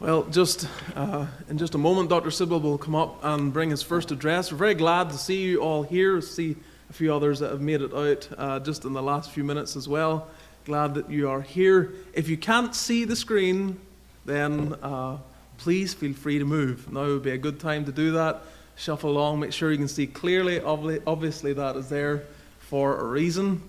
Well, in just a moment, Dr. Sidwell will come up and bring his first address. We're very glad to see you all here, see a few others that have made it out just in the last few minutes as well. Glad that you are here. If you can't see the screen, then please feel free to move. Now would be a good time to do that. Shuffle along, make sure you can see clearly. Obviously, that is there for a reason.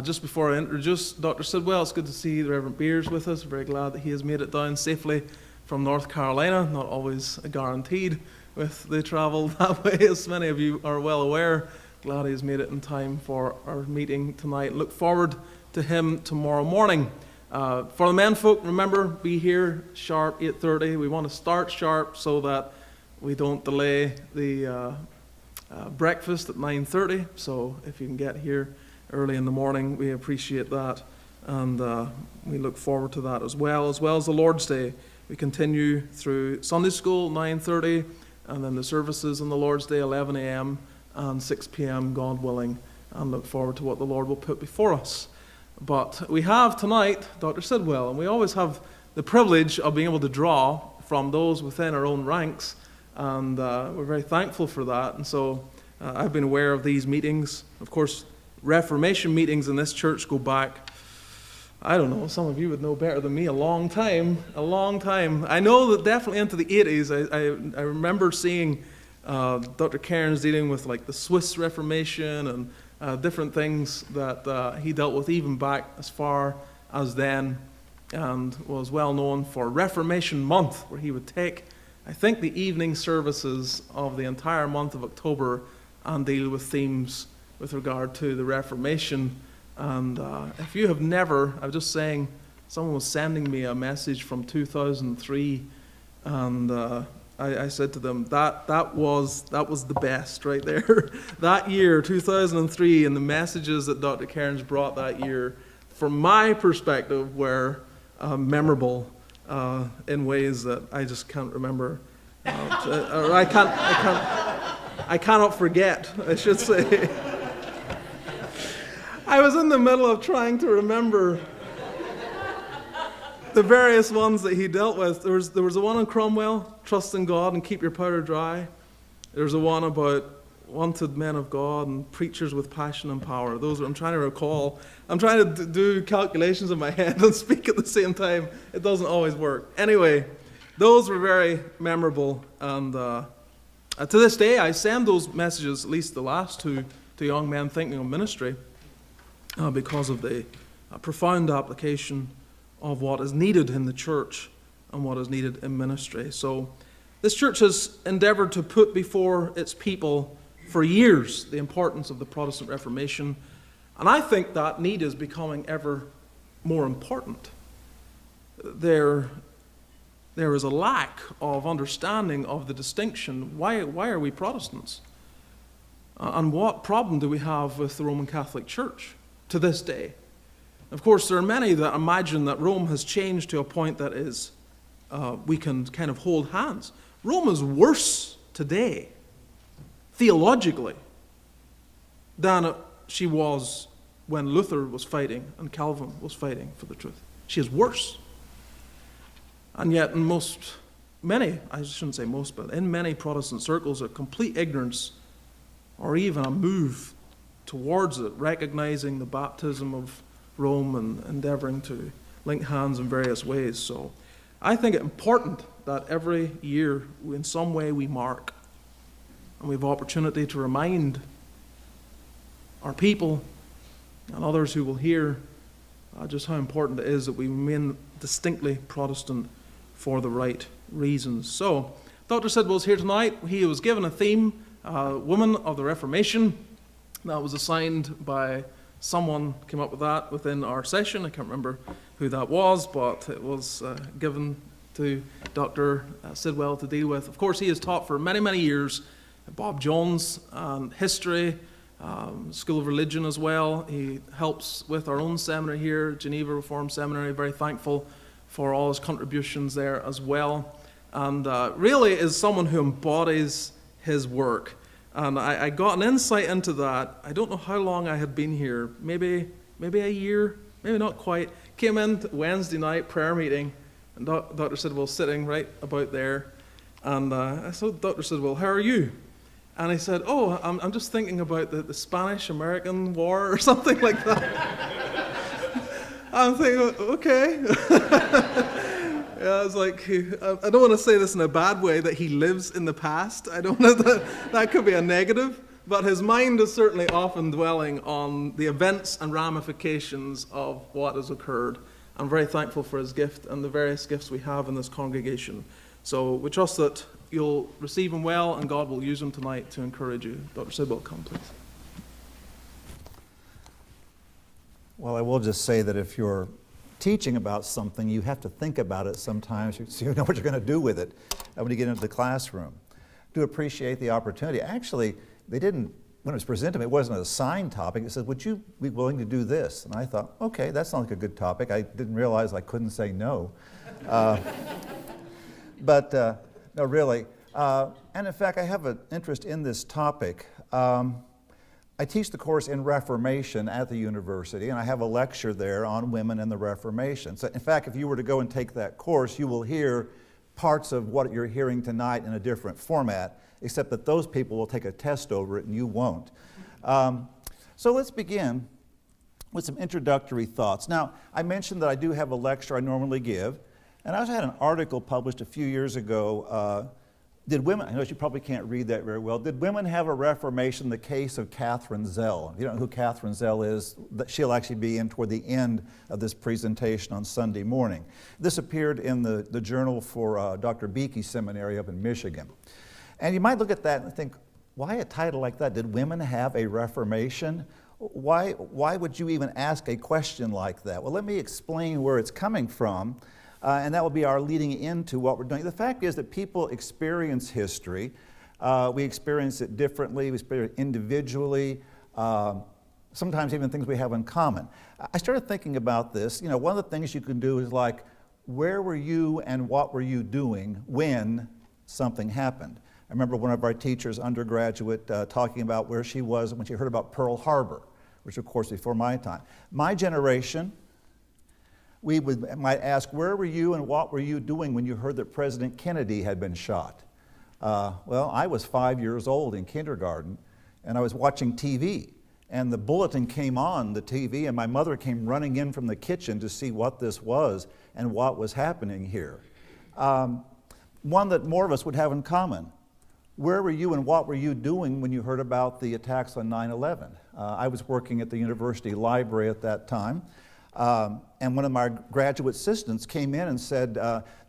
Just before I introduce Dr. Sidwell, it's good to see the Reverend Beers with us. Very glad that he has made it down safely from North Carolina. Not always guaranteed with the travel that way, as many of you are well aware. Glad he has made it in time for our meeting tonight. Look forward to him tomorrow morning. For the men folk, remember, be here sharp 8:30. We want to start sharp so that we don't delay the breakfast at 9:30. So if you can get here early in the morning, we appreciate that, and we look forward to that as well as the Lord's Day. We continue through Sunday school 9:30, and then the services on the Lord's Day 11 a.m. and 6 p.m. God willing, and look forward to what the Lord will put before us. But we have tonight Dr. Sidwell, and we always have the privilege of being able to draw from those within our own ranks, and we're very thankful for that. And so I've been aware of these meetings. Of course, Reformation meetings in this church go back, I don't know, some of you would know better than me, a long time. I know that definitely into the 80s. I remember seeing Dr. Cairns dealing with like the Swiss Reformation and different things that he dealt with even back as far as then, and was well known for Reformation Month, where he would take, I think, the evening services of the entire month of October and deal with themes with regard to the Reformation. And if you have never, I was just saying, someone was sending me a message from 2003, and I said to them, that was the best right there. That year, 2003, and the messages that Dr. Cairns brought that year, from my perspective, were memorable in ways that I just can't remember, or I cannot forget, I should say. I was in the middle of trying to remember the various ones that he dealt with. There was the one on Cromwell, trust in God and keep your powder dry. There was a one about wanted men of God and preachers with passion and power. Those I'm trying to recall. I'm trying to do calculations in my head and speak at the same time. It doesn't always work. Anyway, those were very memorable, and to this day I send those messages, at least the last two, to young men thinking of ministry, because of the profound application of what is needed in the church and what is needed in ministry. So this church has endeavored to put before its people for years the importance of the Protestant Reformation, and I think that need is becoming ever more important. There is a lack of understanding of the distinction. Why are we Protestants? And what problem do we have with the Roman Catholic Church to this day? Of course, there are many that imagine that Rome has changed to a point that is we can kind of hold hands. Rome is worse today, theologically, than she was when Luther was fighting and Calvin was fighting for the truth. She is worse. And yet in many Protestant circles, a complete ignorance or even a move towards it, recognizing the baptism of Rome and endeavoring to link hands in various ways. So I think it important that every year in some way we mark, and we have opportunity to remind our people and others who will hear just how important it is that we remain distinctly Protestant for the right reasons. So Dr. Sidwell's here tonight. He was given a theme, Women of the Reformation. That was assigned by someone, came up with that within our session. I can't remember who that was, but it was given to Dr. Sidwell to deal with. Of course, he has taught for many, many years Bob Jones, history, School of Religion as well. He helps with our own seminary here, Geneva Reformed Seminary. Very thankful for all his contributions there as well. And really is someone who embodies his work. And I got an insight into that. I don't know how long I had been here, maybe a year, maybe not quite. Came in Wednesday night prayer meeting, And Dr. Sidwell was sitting right about there. And I said, Dr. Sidwell, how are you? And he said, oh, I'm just thinking about the Spanish-American War or something like that. I'm thinking, okay. Yeah, I was like, I don't want to say this in a bad way, that he lives in the past. I don't know that could be a negative. But his mind is certainly often dwelling on the events and ramifications of what has occurred. I'm very thankful for his gift and the various gifts we have in this congregation. So we trust that you'll receive him well, and God will use him tonight to encourage you. Dr. Sidwell, come please. Well, I will just say that if you're teaching about something, you have to think about it sometimes so you know what you're going to do with it when you get into the classroom. Do appreciate the opportunity. Actually, they didn't, when it was presented to me, it wasn't an assigned topic. It said, would you be willing to do this? And I thought, okay, that sounds like a good topic. I didn't realize I couldn't say no. But no, really. And in fact, I have an interest in this topic. I teach the course in Reformation at the university, and I have a lecture there on women and the Reformation. So in fact, if you were to go and take that course, you will hear parts of what you're hearing tonight in a different format, except that those people will take a test over it and you won't. So let's begin with some introductory thoughts. Now, I mentioned that I do have a lecture I normally give, and I also had an article published a few years ago. Did women, I know you probably can't read that very well, did women have a reformation? The case of Catherine Zell. If you don't know who Catherine Zell is, she'll actually be in toward the end of this presentation on Sunday morning. This appeared in the journal for Dr. Beakey Seminary up in Michigan. And you might look at that and think, why a title like that? Did women have a reformation? Why would you even ask a question like that? Well, let me explain where it's coming from. And that will be our leading into what we're doing. The fact is that people experience history. We experience it differently. We experience it individually. Sometimes even things we have in common. I started thinking about this. You know, one of the things you can do is like, where were you and what were you doing when something happened? I remember one of our teachers, undergraduate, talking about where she was when she heard about Pearl Harbor, which of course before my time. My generation, we might ask, where were you and what were you doing when you heard that President Kennedy had been shot? Well, I was 5 years old in kindergarten, and I was watching TV. And the bulletin came on the TV, and my mother came running in from the kitchen to see what this was and what was happening here. One that more of us would have in common. Where were you and what were you doing when you heard about the attacks on 9/11? I was working at the university library at that time. And one of my graduate assistants came in and said,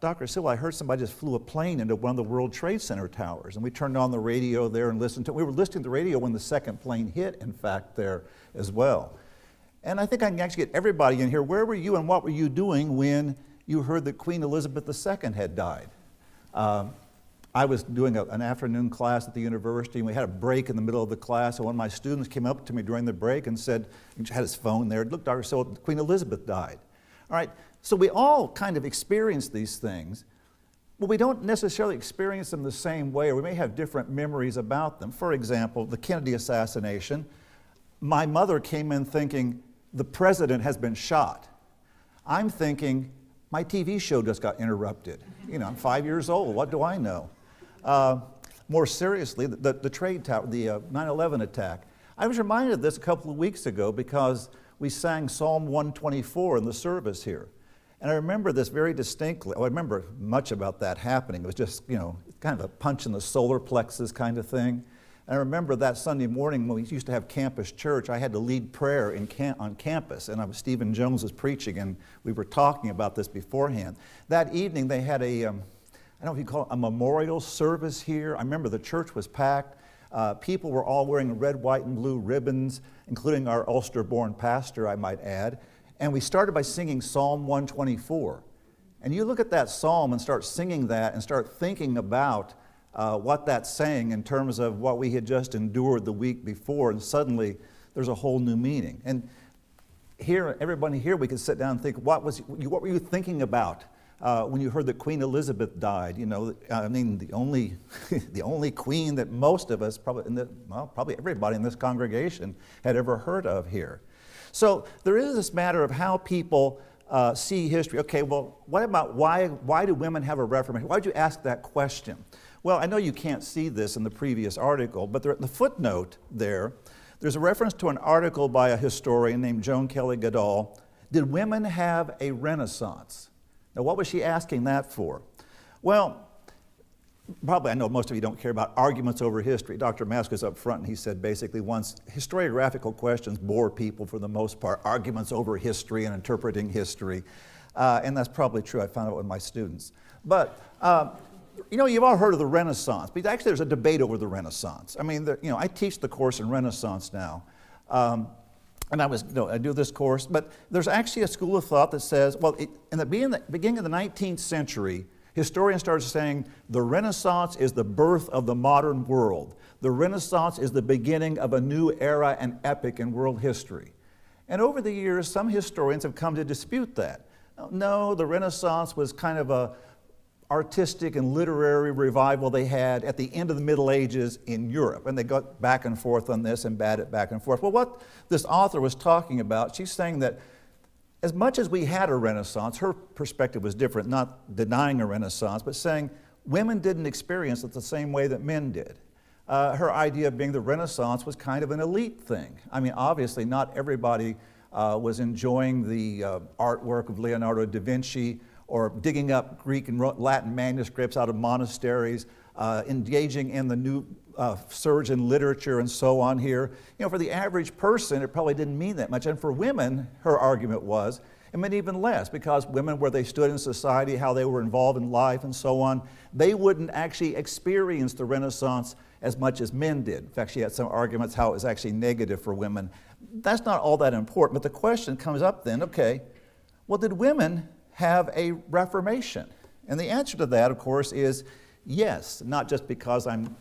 Dr. Sidwell, I heard somebody just flew a plane into one of the World Trade Center towers. And we turned on the radio there and listened to it. We were listening to the radio when the second plane hit, in fact, there as well. And I think I can actually get everybody in here. Where were you and what were you doing when you heard that Queen Elizabeth II had died? I was doing an afternoon class at the university, and we had a break in the middle of the class, and one of my students came up to me during the break and said, he had his phone there, look, Dr. Sidwell, Queen Elizabeth died. All right, so we all kind of experience these things, but we don't necessarily experience them the same way, or we may have different memories about them. For example, the Kennedy assassination, my mother came in thinking, the president has been shot. I'm thinking, my TV show just got interrupted. You know, I'm 5 years old, what do I know? More seriously, the trade tower, the 9/11 attack. I was reminded of this a couple of weeks ago because we sang Psalm 124 in the service here. And I remember this very distinctly. I remember much about that happening. It was just, you know, kind of a punch in the solar plexus kind of thing. And I remember that Sunday morning when we used to have campus church, I had to lead prayer on campus, and Stephen Jones was preaching, and we were talking about this beforehand. That evening they had I don't know if you call it a memorial service here. I remember the church was packed. People were all wearing red, white, and blue ribbons, including our Ulster-born pastor, I might add. And we started by singing Psalm 124. And you look at that psalm and start singing that and start thinking about what that's saying in terms of what we had just endured the week before, and suddenly there's a whole new meaning. And here, everybody here, we could sit down and think, what were you thinking about when you heard that Queen Elizabeth died? You know, I mean, the only queen that most of us, probably everybody in this congregation had ever heard of here. So there is this matter of how people see history. Okay, well, what about why do women have a Reformation? Why did you ask that question? Well, I know you can't see this in the previous article, but in the footnote there's a reference to an article by a historian named Joan Kelly Goodall. Did women have a Renaissance? Now, what was she asking that for? Well, probably I know most of you don't care about arguments over history. Dr. Mask was up front and he said basically once, historiographical questions bore people for the most part, arguments over history and interpreting history. And that's probably true. I found out with my students. But, you know, you've all heard of the Renaissance, but actually there's a debate over the Renaissance. I mean, you know, I teach the course in Renaissance now. And I do this course, but there's actually a school of thought that says, well, in the beginning of the 19th century, historians started saying the Renaissance is the birth of the modern world. The Renaissance is the beginning of a new era and epoch in world history. And over the years, some historians have come to dispute that. No, the Renaissance was kind of a artistic and literary revival they had at the end of the Middle Ages in Europe. And they got back and forth on this and batted back and forth. Well, what this author was talking about, she's saying that as much as we had a Renaissance, her perspective was different, not denying a Renaissance, but saying women didn't experience it the same way that men did. Her idea being the Renaissance was kind of an elite thing. I mean, obviously not everybody was enjoying the artwork of Leonardo da Vinci or digging up Greek and Latin manuscripts out of monasteries, engaging in the new surge in literature and so on here. You know, for the average person, it probably didn't mean that much. And for women, her argument was, it meant even less, because women, where they stood in society, how they were involved in life and so on, they wouldn't actually experience the Renaissance as much as men did. In fact, she had some arguments how it was actually negative for women. That's not all that important, but the question comes up then, okay, well, did women have a Reformation? And the answer to that, of course, is yes, not just because I'm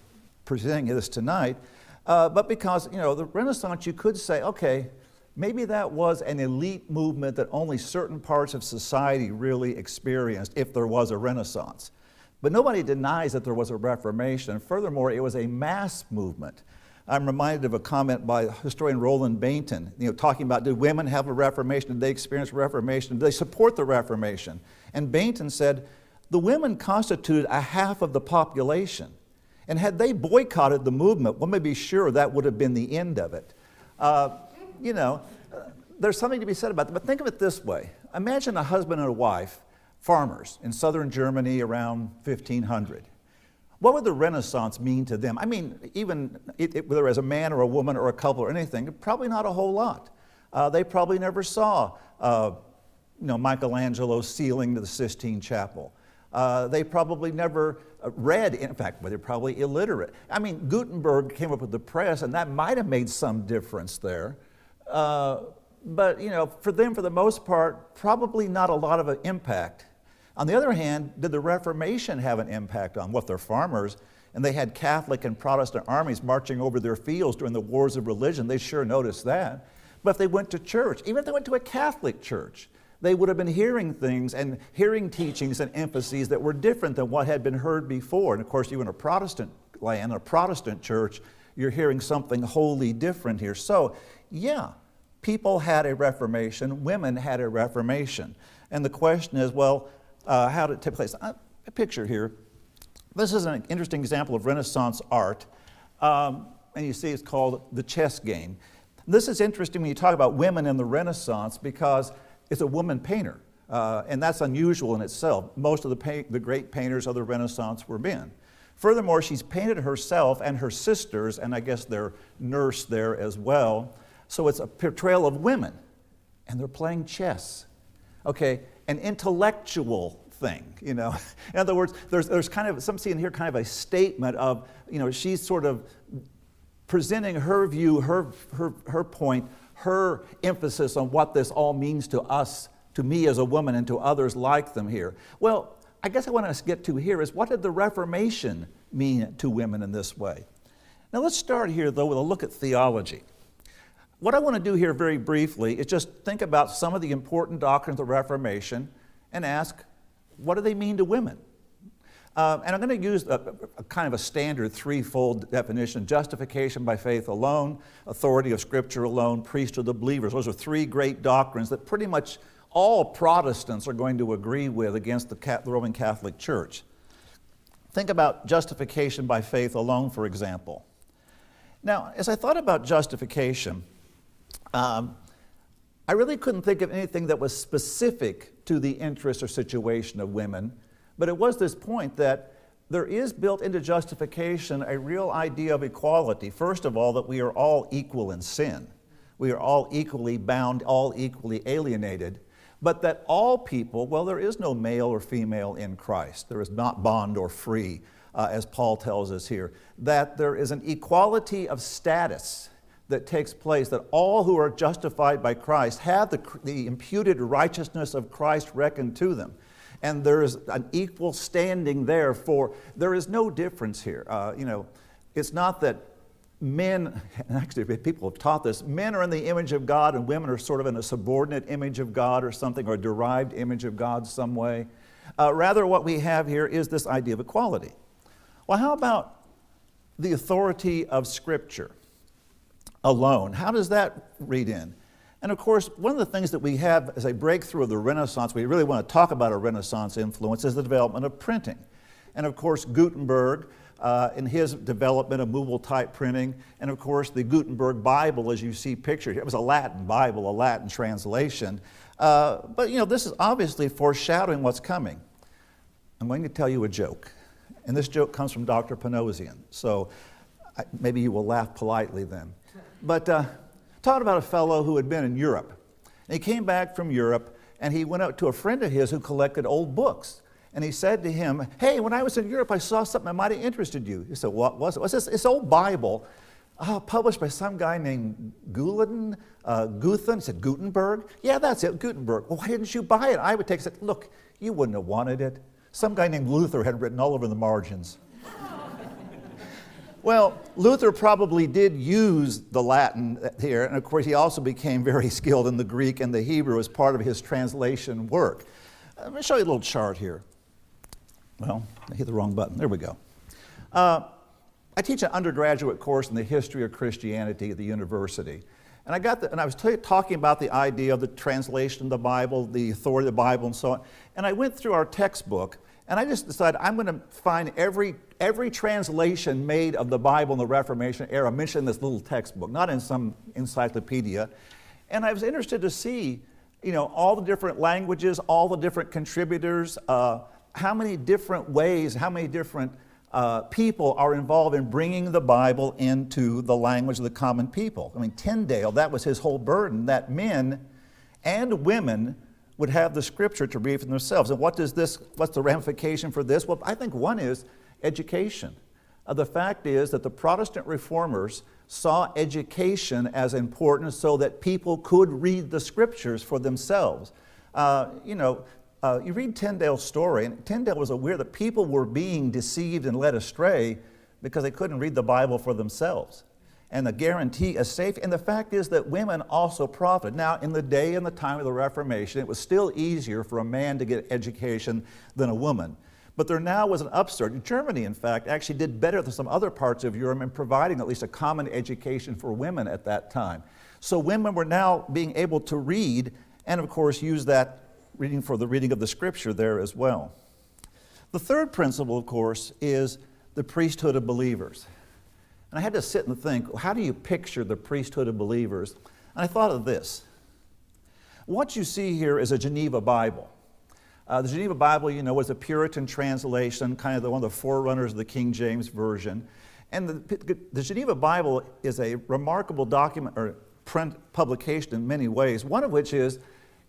presenting this tonight, but because, you know, the Renaissance, you could say, okay, maybe that was an elite movement that only certain parts of society really experienced if there was a Renaissance. But nobody denies that there was a Reformation. And furthermore, it was a mass movement. I'm reminded of a comment by historian Roland Bainton, you know, talking about, did women have a Reformation? Did they experience Reformation? Did they support the Reformation? And Bainton said, the women constituted a half of the population. And had they boycotted the movement, one may be sure that would have been the end of it. You know, there's something to be said about that. But think of it this way. Imagine a husband and a wife, farmers in southern Germany around 1500. What would the Renaissance mean to them? I mean, even whether as a man or a woman or a couple or anything, probably not a whole lot. They probably never saw Michelangelo's ceiling to the Sistine Chapel. They probably never read, in fact, they're probably illiterate. I mean, Gutenberg came up with the press, and that might have made some difference there. But, you know, for them, for the most part, probably not a lot of an impact. On the other hand, did the Reformation have an impact on what? They're farmers, and they had Catholic and Protestant armies marching over their fields during the wars of religion. They sure noticed that. But if they went to church, even if they went to a Catholic church, they would have been hearing things and hearing teachings and emphases that were different than what had been heard before. And of course, even a Protestant land, a Protestant church, you're hearing something wholly different here. So, yeah, people had a Reformation, women had a Reformation. And the question is, well, how did it take place? A picture here. This is an interesting example of Renaissance art. And you see it's called the chess game. This is interesting when you talk about women in the Renaissance because it's a woman painter. And that's unusual in itself. Most of the great painters of the Renaissance were men. Furthermore, she's painted herself and her sisters, and I guess their nurse there as well. So it's a portrayal of women, and they're playing chess. Okay, an intellectual thing, you know. In other words, there's kind of, some see in here kind of a statement of, you know, she's sort of presenting her view, her point, her emphasis on what this all means to us, to me as a woman and to others like them here. Well, I guess I want to get to here is, what did the Reformation mean to women in this way? Now let's start here though with a look at theology. What I want to do here very briefly is just think about some of the important doctrines of the Reformation and ask, what do they mean to women? And I'm going to use a kind of a standard threefold definition: justification by faith alone, authority of Scripture alone, priesthood of believers. Those are three great doctrines that pretty much all Protestants are going to agree with against the Roman Catholic Church. Think about justification by faith alone, for example. Now, as I thought about justification, I really couldn't think of anything that was specific to the interest or situation of women, but it was this point that there is built into justification a real idea of equality. First of all, that we are all equal in sin. We are all equally bound, all equally alienated. But that all people, well, there is no male or female in Christ. There is not bond or free, as Paul tells us here. That there is an equality of status that takes place, that all who are justified by Christ have the imputed righteousness of Christ reckoned to them. And there is an equal standing there there is no difference here. It's not that men, and actually people have taught this, men are in the image of God and women are sort of in a subordinate image of God or something, or a derived image of God some way. Rather, what we have here is this idea of equality. Well, how about the authority of Scripture alone? How does that read in? And of course, one of the things that we have as a breakthrough of the Renaissance, we really want to talk about a Renaissance influence, is the development of printing. And of course, Gutenberg, in his development of movable type printing, and of course the Gutenberg Bible, as you see pictured here, it was a Latin Bible, a Latin translation. But this is obviously foreshadowing what's coming. I'm going to tell you a joke, and this joke comes from Dr. Panosian, so maybe you will laugh politely then. But talking about a fellow who had been in Europe. And he came back from Europe, and he went out to a friend of his who collected old books. And he said to him, "Hey, when I was in Europe, I saw something that might have interested you." He said, "What was it?" "What's this old Bible published by some guy named Guthun?" He said, "Gutenberg?" "Yeah, that's it, Gutenberg." "Well, why didn't you buy it?" I would take it. Said, "Look, you wouldn't have wanted it. Some guy named Luther had written all over the margins." Well, Luther probably did use the Latin here, and of course he also became very skilled in the Greek and the Hebrew as part of his translation work. Let me show you a little chart here. Well, I hit the wrong button. There we go. I teach an undergraduate course in the history of Christianity at the university. And I was talking about the idea of the translation of the Bible, the authority of the Bible, and so on. And I went through our textbook, and I just decided I'm going to find every translation made of the Bible in the Reformation era mentioned in this little textbook, not in some encyclopedia. And I was interested to see, all the different languages, all the different contributors, how many different ways, how many different people are involved in bringing the Bible into the language of the common people. I mean, Tyndale, that was his whole burden, that men and women would have the Scripture to read for themselves. And what's the ramification for this? Well, I think one is education. The fact is that the Protestant reformers saw education as important so that people could read the Scriptures for themselves. You read Tyndale's story, and Tyndale was aware that people were being deceived and led astray because they couldn't read the Bible for themselves. And the guarantee is safe. And the fact is that women also profited. Now, in the day and the time of the Reformation, it was still easier for a man to get education than a woman. But there now was an upstart. Germany, in fact, actually did better than some other parts of Europe in providing at least a common education for women at that time. So women were now being able to read and, of course, use that reading for the reading of the Scripture there as well. The third principle, of course, is the priesthood of believers. And I had to sit and think, how do you picture the priesthood of believers? And I thought of this. What you see here is a Geneva Bible. The Geneva Bible, was a Puritan translation, kind of one of the forerunners of the King James Version. And the Geneva Bible is a remarkable document or print publication in many ways, one of which is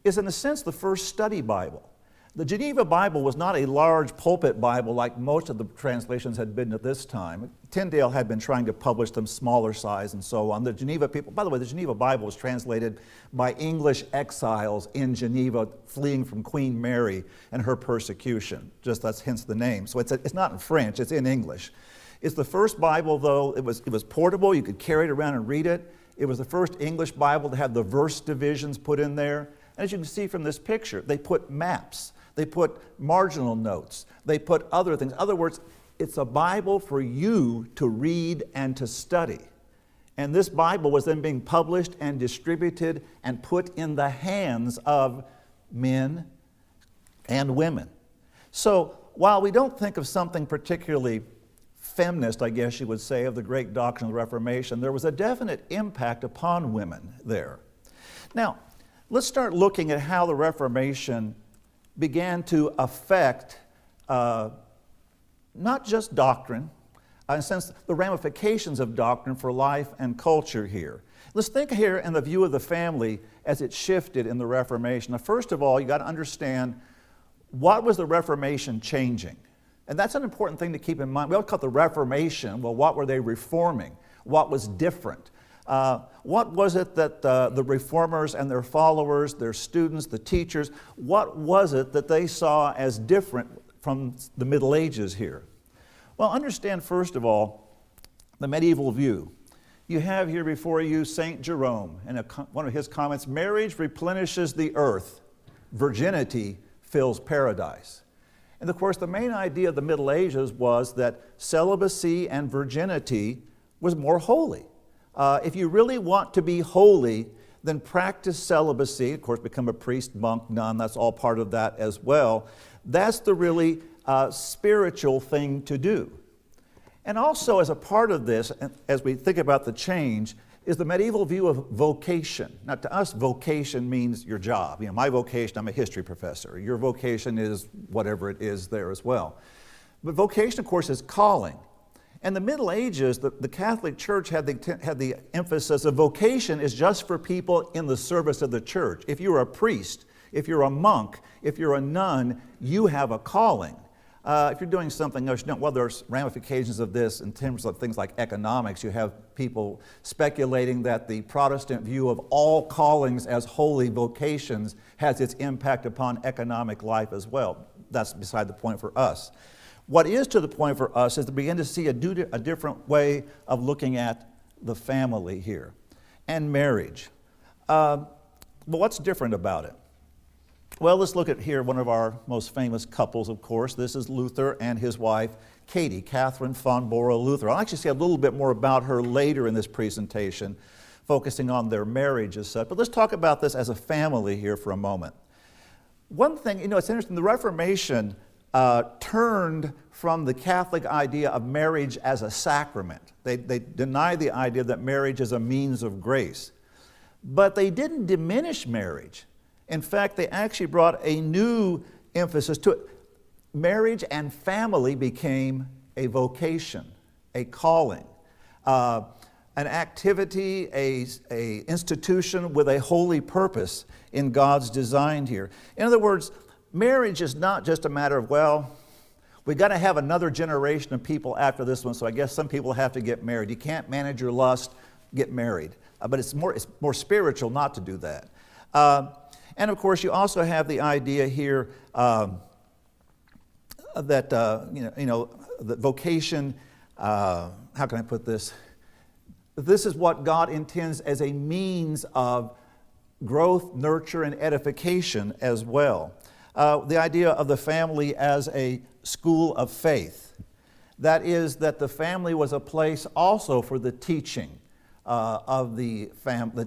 in a sense the first study Bible. The Geneva Bible was not a large pulpit Bible like most of the translations had been at this time. Tyndale had been trying to publish them smaller size and so on. The Geneva people, by the way, the Geneva Bible was translated by English exiles in Geneva fleeing from Queen Mary and her persecution. Just that's hence the name. So it's not in French, it's in English. It's the first Bible, though. It was portable. You could carry it around and read it. It was the first English Bible to have the verse divisions put in there. And as you can see from this picture, they put maps. They put marginal notes. They put other things. In other words, it's a Bible for you to read and to study. And this Bible was then being published and distributed and put in the hands of men and women. So while we don't think of something particularly feminist, I guess you would say, of the great doctrine of the Reformation, there was a definite impact upon women there. Now, let's start looking at how the Reformation began to affect not just doctrine, in a sense, the ramifications of doctrine for life and culture here. Let's think here in the view of the family as it shifted in the Reformation. Now, first of all, you got to understand, what was the Reformation changing? And that's an important thing to keep in mind. We always call it the Reformation. Well, what were they reforming? What was different? What was it that the reformers and their followers, their students, the teachers, what was it that they saw as different from the Middle Ages here? Well, understand first of all the medieval view. You have here before you St. Jerome, and one of his comments, marriage replenishes the earth, virginity fills paradise. And of course, the main idea of the Middle Ages was that celibacy and virginity was more holy. If you really want to be holy, then practice celibacy. Of course, become a priest, monk, nun, that's all part of that as well. That's the really spiritual thing to do. And also, as a part of this, as we think about the change, is the medieval view of vocation. Now, to us, vocation means your job. You know, my vocation, I'm a history professor. Your vocation is whatever it is there as well. But vocation, of course, is calling. In the Middle Ages, the Catholic Church had the emphasis of vocation is just for people in the service of the church. If you're a priest, if you're a monk, if you're a nun, you have a calling. If you're doing something else, well, there's ramifications of this in terms of things like economics. You have people speculating that the Protestant view of all callings as holy vocations has its impact upon economic life as well. That's beside the point for us. What is to the point for us is to begin to see a different way of looking at the family here and marriage. But what's different about it? Well, let's look at here one of our most famous couples, of course. This is Luther and his wife, Katie, Catherine von Bora-Luther. I'll actually say a little bit more about her later in this presentation, focusing on their marriage as such. But let's talk about this as a family here for a moment. One thing, it's interesting, the Reformation turned from the Catholic idea of marriage as a sacrament. They denied the idea that marriage is a means of grace. But they didn't diminish marriage. In fact, they actually brought a new emphasis to it. Marriage and family became a vocation, a calling, an activity, a institution with a holy purpose in God's design here. In other words, marriage is not just a matter of, well, we've got to have another generation of people after this one, so I guess some people have to get married. You can't manage your lust, get married. But it's more spiritual not to do that. And of course, you also have the idea here that the vocation. How can I put this? This is what God intends as a means of growth, nurture, and edification as well. The idea of the family as a school of faith. That is, that the family was a place also for the teaching of the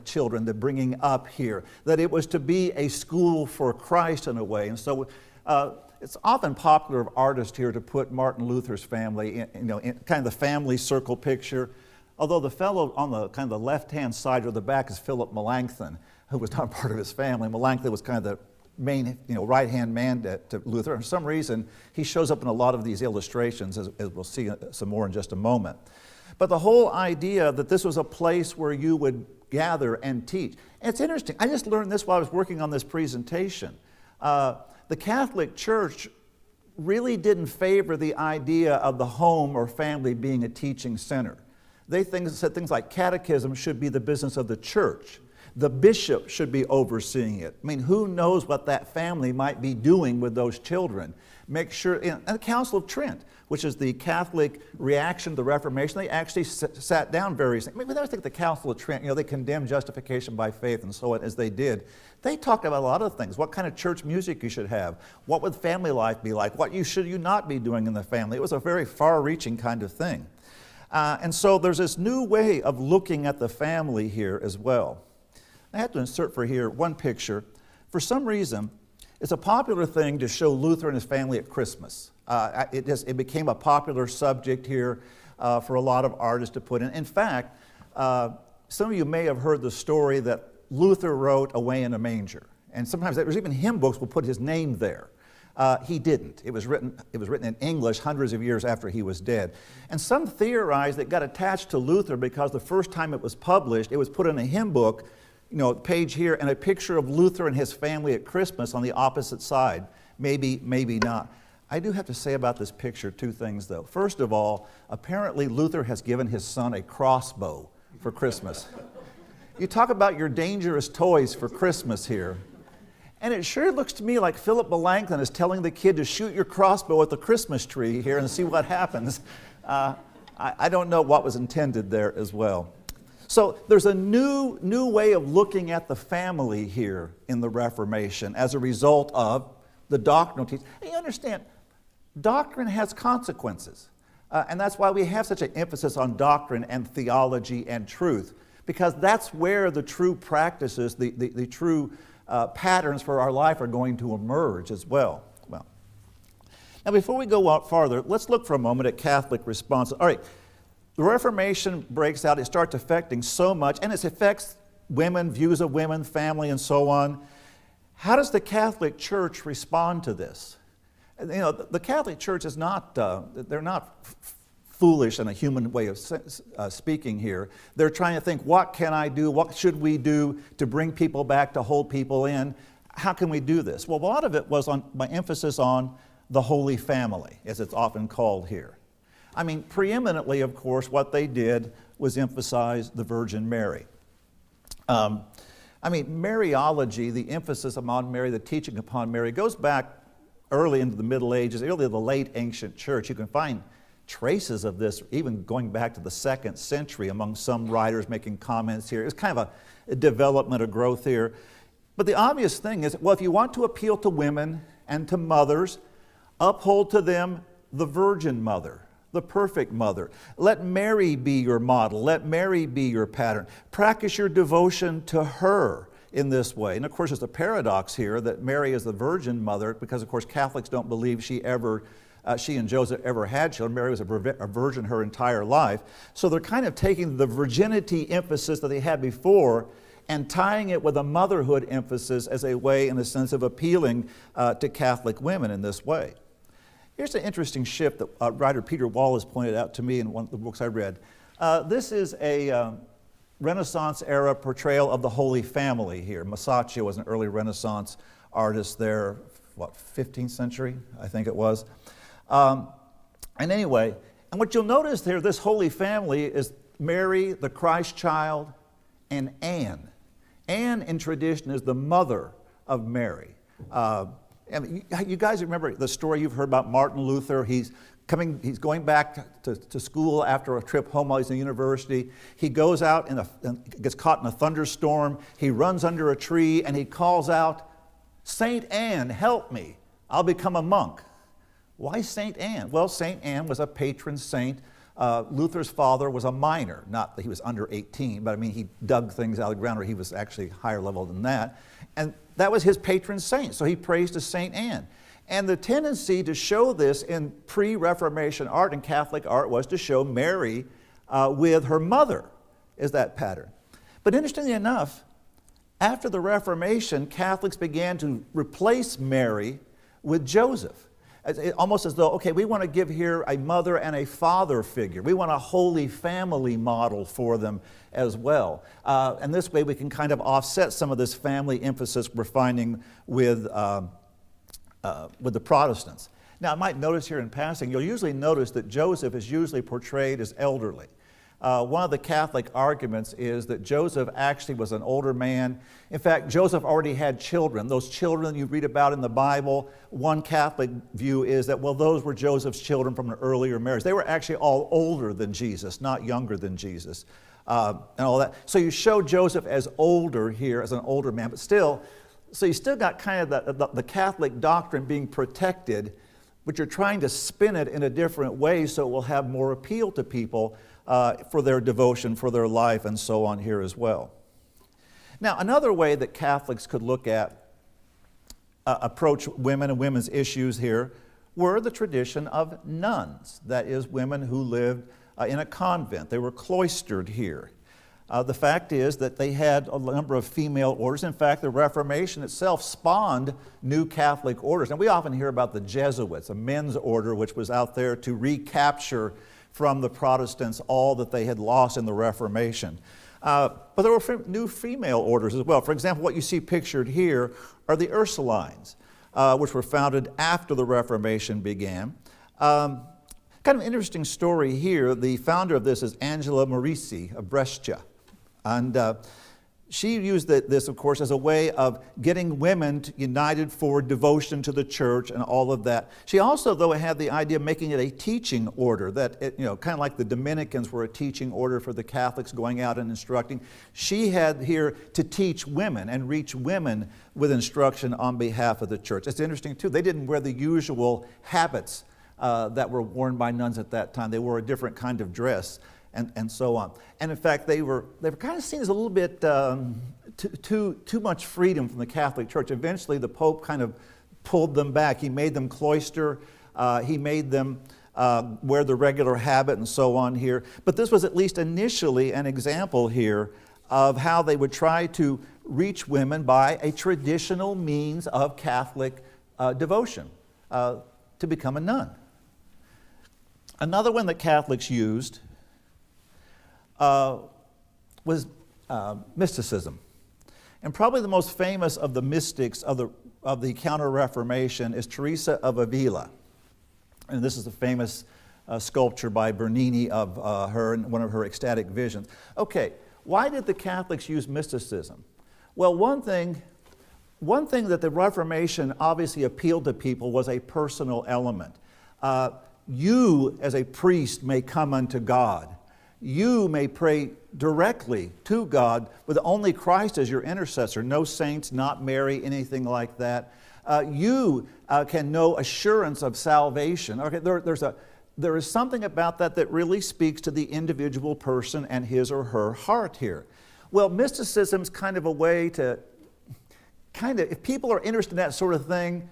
children, the bringing up here, that it was to be a school for Christ in a way. And so it's often popular of artists here to put Martin Luther's family in kind of the family circle picture, although the fellow on the kind of the left-hand side or the back is Philip Melanchthon, who was not part of his family. Melanchthon was kind of the main, right-hand man to Luther. And for some reason, he shows up in a lot of these illustrations, as we'll see some more in just a moment. But the whole idea that this was a place where you would gather and teach. And it's interesting. I just learned this while I was working on this presentation. The Catholic Church really didn't favor the idea of the home or family being a teaching center. They said things like catechism should be the business of the church. The bishop should be overseeing it. I mean, who knows what that family might be doing with those children? Make sure, and the Council of Trent, which is the Catholic reaction to the Reformation, they actually sat down various things. I mean, I think the Council of Trent, they condemned justification by faith and so on as they did. They talked about a lot of things. What kind of church music you should have. What would family life be like? What should you not be doing in the family? It was a very far-reaching kind of thing. And so there's this new way of looking at the family here as well. I have to insert for here one picture. For some reason, It's a popular thing to show Luther and his family at Christmas. It became a popular subject here for a lot of artists to put in. In fact, some of you may have heard the story that Luther wrote Away in a Manger. And sometimes there's even hymn books will put his name there. He didn't. It was written in English hundreds of years after he was dead. And some theorize that it got attached to Luther because the first time it was published, it was put in a hymn book, page here, and a picture of Luther and his family at Christmas on the opposite side. Maybe, maybe not. I do have to say about this picture two things, though. First of all, apparently Luther has given his son a crossbow for Christmas. You talk about your dangerous toys for Christmas here. And it sure looks to me like Philip Melanchthon is telling the kid to shoot your crossbow at the Christmas tree here and see what happens. I don't know what was intended there as well. So there's a new way of looking at the family here in the Reformation as a result of the doctrinal teaching. And you understand, doctrine has consequences. And that's why we have such an emphasis on doctrine and theology and truth, because that's where the true practices, the true patterns for our life are going to emerge as well. Now before we go out farther, let's look for a moment at Catholic response. All right, the Reformation breaks out, it starts affecting so much, and it affects women, views of women, family, and so on. How does the Catholic Church respond to this? The Catholic Church is not, they're not foolish in a human way of speaking here. They're trying to think, what can I do? What should we do to bring people back, to hold people in? How can we do this? Well, a lot of it was on my emphasis on the Holy Family, as it's often called here. I mean, preeminently, of course, what they did was emphasize the Virgin Mary. Mariology, the emphasis upon Mary, the teaching upon Mary, goes back early into the Middle Ages, early the late ancient church. You can find traces of this even going back to the 2nd century among some writers making comments here. It's kind of a development, a growth here. But the obvious thing is, well, if you want to appeal to women and to mothers, uphold to them the Virgin Mother, the perfect mother. Let Mary be your model. Let Mary be your pattern. Practice your devotion to her in this way. And of course, there's a paradox here that Mary is the Virgin Mother because, of course, Catholics don't believe she and Joseph ever had children. Mary was a virgin her entire life. So they're kind of taking the virginity emphasis that they had before and tying it with a motherhood emphasis as a way, in a sense, of appealing to Catholic women in this way. Here's an interesting shift that writer Peter Wallace pointed out to me in one of the books I read. This is a Renaissance era portrayal of the Holy Family here. Masaccio was an early Renaissance artist there, 15th century, I think it was. And what you'll notice here, this Holy Family is Mary, the Christ child, and Anne. Anne in tradition is the mother of Mary. And you guys remember the story you've heard about Martin Luther. He's going back to school after a trip home while he's in university. He goes out and gets caught in a thunderstorm. He runs under a tree and he calls out, "Saint Anne, help me. I'll become a monk." Why Saint Anne? Well, Saint Anne was a patron saint. Luther's father was a miner, not that he was under 18, but I mean he dug things out of the ground, or he was actually higher level than that. And that was his patron saint, so he prays to Saint Anne. And the tendency to show this in pre-Reformation art and Catholic art was to show Mary with her mother, is that pattern. But interestingly enough, after the Reformation, Catholics began to replace Mary with Joseph. Almost as though, okay, we want to give here a mother and a father figure. We want a Holy Family model for them as well. And this way we can kind of offset some of this family emphasis we're finding with the Protestants. Now, I might notice here in passing, you'll usually notice that Joseph is usually portrayed as elderly. One of the Catholic arguments is that Joseph actually was an older man. In fact, Joseph already had children. Those children you read about in the Bible, one Catholic view is that, well, those were Joseph's children from an earlier marriage. They were actually all older than Jesus, not younger than Jesus, and all that. So you show Joseph as older here, as an older man, but still, so you still got kind of the Catholic doctrine being protected, but you're trying to spin it in a different way so it will have more appeal to people for their devotion, for their life, and so on here as well. Now, another way that Catholics could look at approach women and women's issues here were the tradition of nuns, that is, women who lived in a convent. They were cloistered here. The fact is that they had a number of female orders. In fact, the Reformation itself spawned new Catholic orders. And we often hear about the Jesuits, a men's order which was out there to recapture from the Protestants all that they had lost in the Reformation. But there were new female orders as well. For example, what you see pictured here are the Ursulines, which were founded after the Reformation began. Kind of an interesting story here. The founder of this is Angela Morici of Brescia. And she used this, of course, as a way of getting women united for devotion to the church and all of that. She also, though, had the idea of making it a teaching order, that, kind of like the Dominicans were a teaching order for the Catholics going out and instructing. She had here to teach women and reach women with instruction on behalf of the church. It's interesting, too. They didn't wear the usual habits that were worn by nuns at that time. They wore a different kind of dress. And so on. And in fact, they were kind of seen as a little bit too much freedom from the Catholic Church. Eventually, the Pope kind of pulled them back. He made them cloister. He made them wear the regular habit and so on here. But this was at least initially an example here of how they would try to reach women by a traditional means of Catholic devotion, to become a nun. Another one that Catholics used was mysticism. And probably the most famous of the mystics of the Counter-Reformation is Teresa of Avila. And this is a famous sculpture by Bernini of her in one of her ecstatic visions. Okay, why did the Catholics use mysticism? Well, one thing that the Reformation obviously appealed to people was a personal element. You, as a priest, may come unto God. You may pray directly to God with only Christ as your intercessor, no saints, not Mary, anything like that. You can know assurance of salvation. Okay, there is something about that really speaks to the individual person and his or her heart here. Well, mysticism is kind of a way to if people are interested in that sort of thing,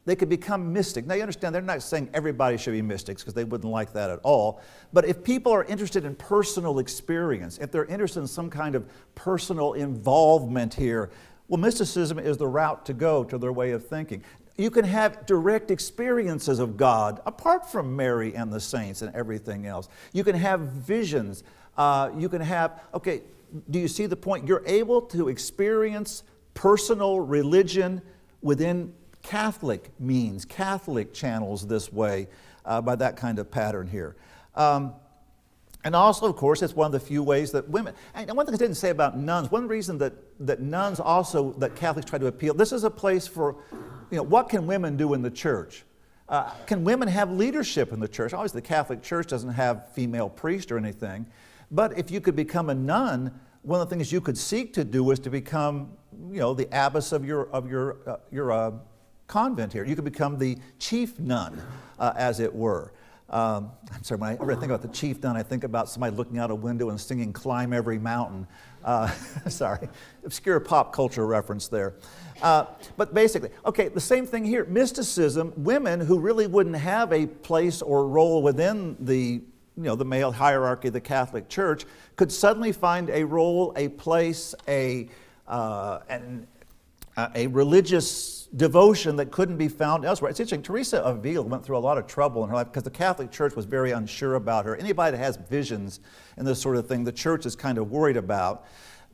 they could become mystic. Now you understand, they're not saying everybody should be mystics because they wouldn't like that at all. But if people are interested in personal experience, if they're interested in some kind of personal involvement here, well, mysticism is the route to go to their way of thinking. You can have direct experiences of God apart from Mary and the saints and everything else. You can have visions. You can have, okay, do you see the point? You're able to experience personal religion within Catholic means, Catholic channels this way by that kind of pattern here. And also, of course, it's one of the few ways that women, and one thing I didn't say about nuns, one reason that nuns also, that Catholics try to appeal, this is a place for, what can women do in the church? Can women have leadership in the church? Obviously, the Catholic Church doesn't have female priests or anything, but if you could become a nun, one of the things you could seek to do is to become, the abbess of your convent here. You could become the chief nun, as it were. I'm sorry, when I think about the chief nun, I think about somebody looking out a window and singing "Climb Every Mountain." Sorry, obscure pop culture reference there. But basically, okay, the same thing here. Mysticism, women who really wouldn't have a place or role within the male hierarchy of the Catholic Church could suddenly find a role, a place, a religious devotion that couldn't be found elsewhere. It's interesting, Teresa of Avila went through a lot of trouble in her life because the Catholic Church was very unsure about her. Anybody that has visions and this sort of thing, the church is kind of worried about.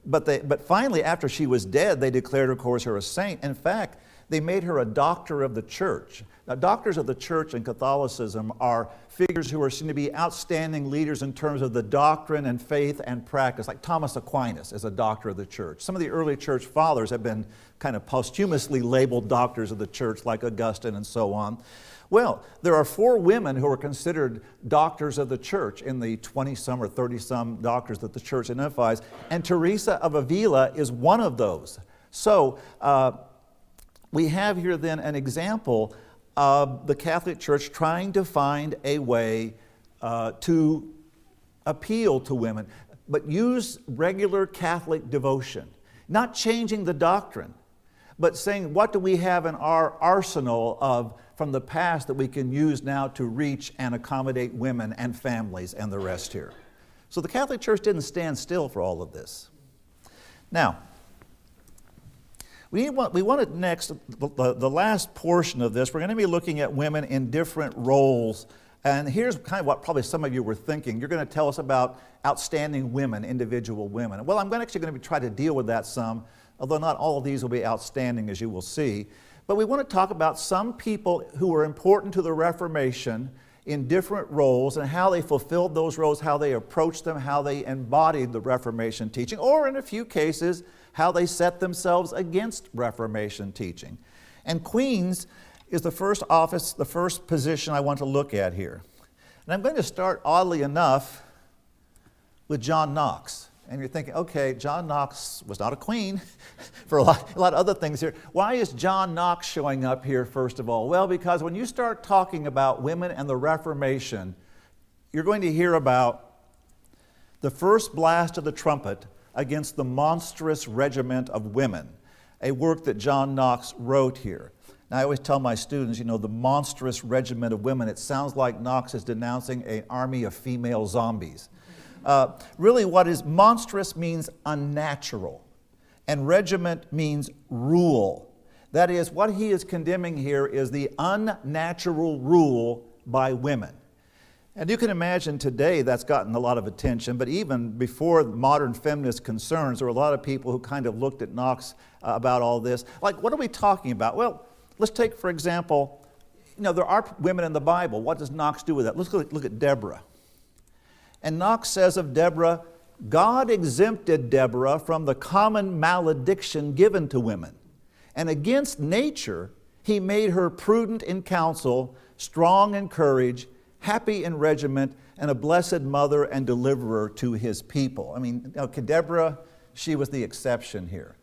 But finally, after she was dead, they declared, of course, her a saint. In fact, they made her a doctor of the church. Now, doctors of the church in Catholicism are figures who are seen to be outstanding leaders in terms of the doctrine and faith and practice, like Thomas Aquinas is a doctor of the church. Some of the early church fathers have been kind of posthumously labeled doctors of the church, like Augustine and so on. Well, there are 4 women who are considered doctors of the church in the 20-some or 30-some doctors that the church identifies, and Teresa of Avila is one of those. So we have here then an example of the Catholic Church trying to find a way to appeal to women, but use regular Catholic devotion, not changing the doctrine, but saying, what do we have in our arsenal from the past that we can use now to reach and accommodate women and families and the rest here? So the Catholic Church didn't stand still for all of this. Now, we want it next, the last portion of this, we're going to be looking at women in different roles. And here's kind of what probably some of you were thinking. You're going to tell us about outstanding women, individual women. Well, I'm actually going to try to deal with that some, although not all of these will be outstanding, as you will see. But we want to talk about some people who were important to the Reformation in different roles and how they fulfilled those roles, how they approached them, how they embodied the Reformation teaching, or in a few cases, how they set themselves against Reformation teaching. And Queens is the first office, the first position I want to look at here. And I'm going to start, oddly enough, with John Knox. And you're thinking, okay, John Knox was not a queen for a lot of other things here. Why is John Knox showing up here, first of all? Well, because when you start talking about women and the Reformation, you're going to hear about the first blast of the trumpet against the monstrous regiment of women, a work that John Knox wrote here. Now, I always tell my students, the monstrous regiment of women, it sounds like Knox is denouncing an army of female zombies. Really, what is monstrous means unnatural, and regiment means rule. That is, what he is condemning here is the unnatural rule by women. And you can imagine today that's gotten a lot of attention, but even before modern feminist concerns, there were a lot of people who kind of looked at Knox about all this. Like, what are we talking about? Well, let's take, for example, there are women in the Bible. What does Knox do with that? Let's look at Deborah. And Knox says of Deborah, God exempted Deborah from the common malediction given to women. And against nature, he made her prudent in counsel, strong in courage, happy in regiment, and a blessed mother and deliverer to his people. I mean, Deborah, she was the exception here.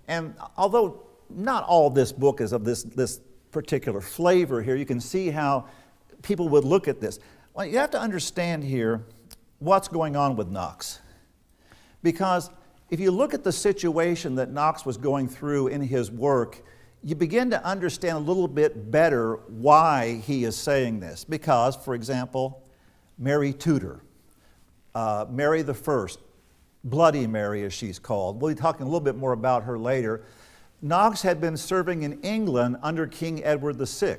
And although not all this book is of this particular flavor here, you can see how people would look at this. Well, you have to understand here what's going on with Knox. Because if you look at the situation that Knox was going through in his work, you begin to understand a little bit better why he is saying this. Because, for example, Mary Tudor, Mary the First, Bloody Mary as she's called, we'll be talking a little bit more about her later. Knox had been serving in England under King Edward VI.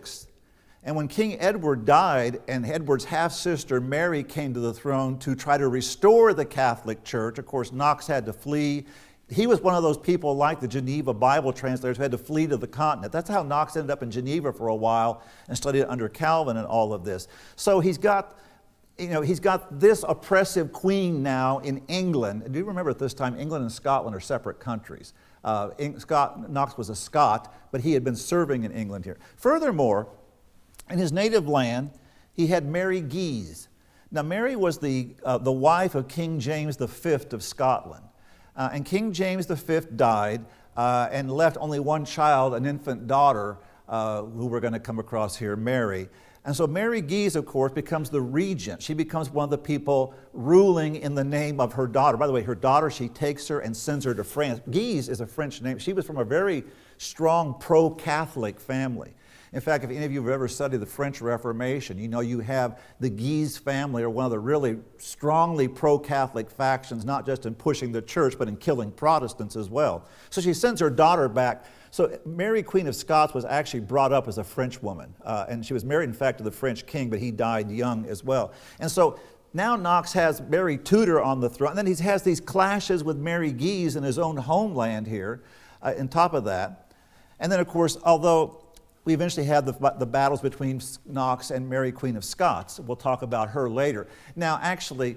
And when King Edward died and Edward's half-sister Mary came to the throne to try to restore the Catholic Church, of course Knox had to flee. He was one of those people like the Geneva Bible translators who had to flee to the continent. That's how Knox ended up in Geneva for a while and studied under Calvin and all of this. So he's got this oppressive queen now in England. Do you remember at this time, England and Scotland are separate countries. Knox was a Scot, but he had been serving in England here. Furthermore, in his native land, he had Mary Guise. Now, Mary was the wife of King James V of Scotland. And King James V died and left only one child, an infant daughter, who we're going to come across here, Mary. And so Mary Guise, of course, becomes the regent. She becomes one of the people ruling in the name of her daughter. By the way, her daughter, she takes her and sends her to France. Guise is a French name. She was from a very strong pro-Catholic family. In fact, if any of you have ever studied the French Reformation, you have the Guise family are one of the really strongly pro-Catholic factions, not just in pushing the church, but in killing Protestants as well. So she sends her daughter back. So Mary, Queen of Scots, was actually brought up as a French woman. And she was married, in fact, to the French king, but he died young as well. And so now Knox has Mary Tudor on the throne, and then he has these clashes with Mary Guise in his own homeland here, on top of that. And then, of course, although we eventually had the battles between Knox and Mary, Queen of Scots. We'll talk about her later. Now, actually,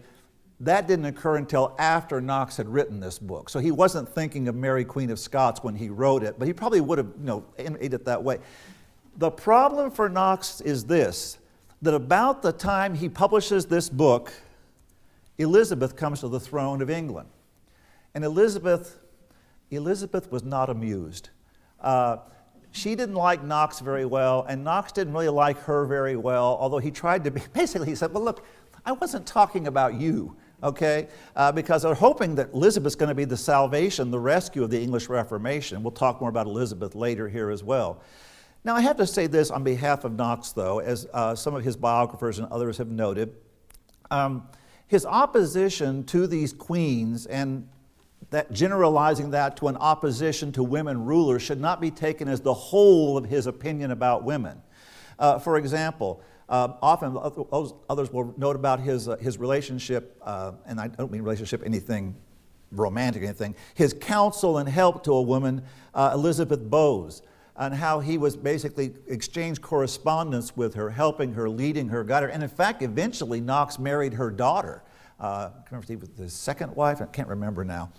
that didn't occur until after Knox had written this book. So he wasn't thinking of Mary, Queen of Scots when he wrote it, but he probably would have made it that way. The problem for Knox is this, that about the time he publishes this book, Elizabeth comes to the throne of England. And Elizabeth was not amused. She didn't like Knox very well, and Knox didn't really like her very well, although he tried to be, basically he said, well, look, I wasn't talking about you. okay? Because they're hoping that Elizabeth's going to be the salvation, the rescue of the English Reformation. We'll talk more about Elizabeth later here as well. Now, I have to say this on behalf of Knox, though, as some of his biographers and others have noted. His opposition to these queens, and that generalizing that to an opposition to women rulers, should not be taken as the whole of his opinion about women. For example, often others will note about his relationship, and I don't mean relationship anything romantic or anything, his counsel and help to a woman, Elizabeth Bowes, and how he was basically exchanged correspondence with her, helping her, leading her, guiding her. And in fact, eventually Knox married her daughter. I can't remember if he was his second wife, I can't remember now.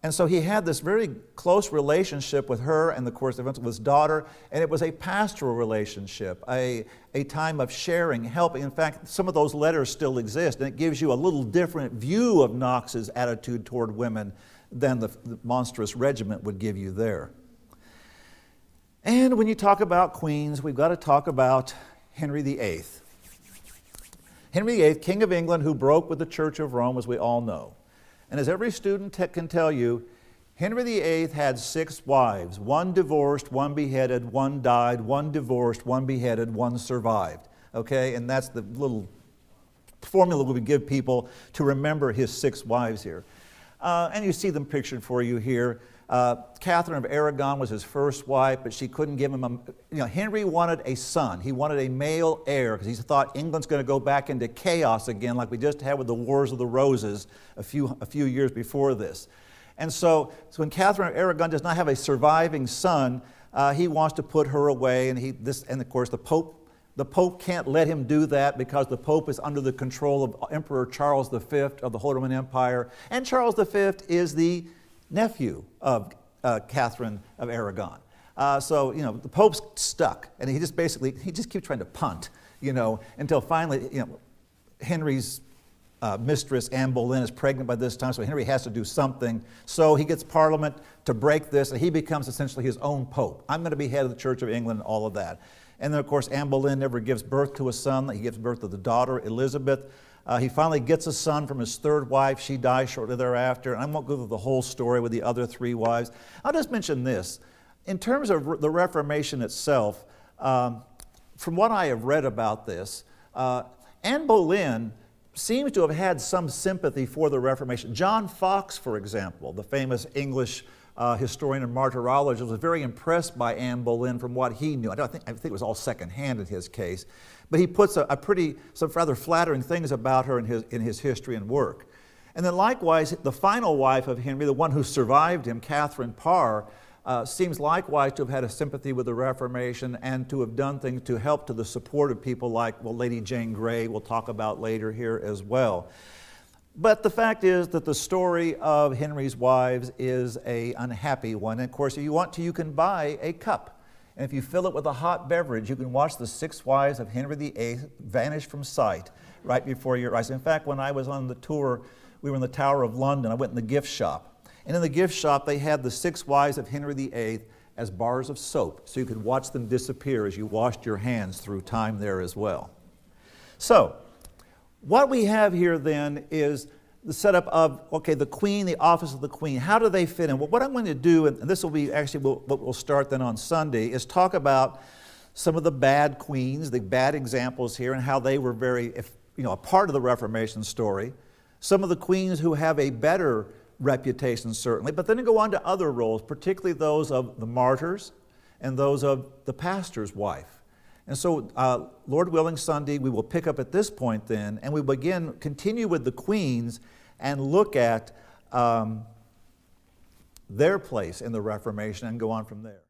And so he had this very close relationship with her and, of course, eventually with his daughter, and it was a pastoral relationship, a time of sharing, helping. In fact, some of those letters still exist, and it gives you a little different view of Knox's attitude toward women than the monstrous regiment would give you there. And when you talk about queens, we've got to talk about Henry VIII. Henry VIII, King of England, who broke with the Church of Rome, as we all know. And as every student can tell you, Henry VIII had 6 wives. 1 divorced, 1 beheaded, 1 died, 1 divorced, 1 beheaded, 1 survived. Okay, and that's the little formula we would give people to remember his 6 wives here. And you see them pictured for you here. Catherine of Aragon was his first wife, but she couldn't give him Henry wanted a son. He wanted a male heir because he thought England's going to go back into chaos again like we just had with the Wars of the Roses a few years before this. And so when Catherine of Aragon does not have a surviving son, he wants to put her away, and of course the Pope can't let him do that because the Pope is under the control of Emperor Charles V of the Holy Roman Empire, and Charles V is the nephew of Catherine of Aragon. So the Pope's stuck, and he just keeps trying to punt, until finally, Henry's mistress, Anne Boleyn, is pregnant by this time, so Henry has to do something. So he gets Parliament to break this, and he becomes essentially his own Pope. I'm going to be head of the Church of England and all of that. And then, of course, Anne Boleyn never gives birth to a son. He gives birth to the daughter, Elizabeth. He finally gets a son from his 3rd wife. She dies shortly thereafter. And I won't go through the whole story with the other 3 wives. I'll just mention this. In terms of the Reformation itself, from what I have read about this, Anne Boleyn seems to have had some sympathy for the Reformation. John Foxe, for example, the famous English historian and martyrologist, was very impressed by Anne Boleyn from what he knew. I think it was all secondhand in his case. But he puts some rather flattering things about her in his history and work. And then likewise, the final wife of Henry, the one who survived him, Catherine Parr, seems likewise to have had a sympathy with the Reformation and to have done things to help to the support of people like, Lady Jane Grey, we'll talk about later here as well. But the fact is that the story of Henry's wives is an unhappy one. And of course, if you want to, you can buy a cup. And if you fill it with a hot beverage, you can watch the 6 wives of Henry VIII vanish from sight right before your eyes. In fact, when I was on the tour, we were in the Tower of London. I went in the gift shop. And in the gift shop, they had the 6 wives of Henry VIII as bars of soap, so you could watch them disappear as you washed your hands through time there as well. So, what we have here then is the setup of, the queen, the office of the queen. How do they fit in? Well, what I'm going to do, and this will be actually what we'll start then on Sunday, is talk about some of the bad queens, the bad examples here, and how they were a part of the Reformation story. Some of the queens who have a better reputation, certainly, but then to go on to other roles, particularly those of the martyrs and those of the pastor's wife. And so, Lord willing, Sunday, we will pick up at this point then, and we continue with the queens and look at their place in the Reformation and go on from there.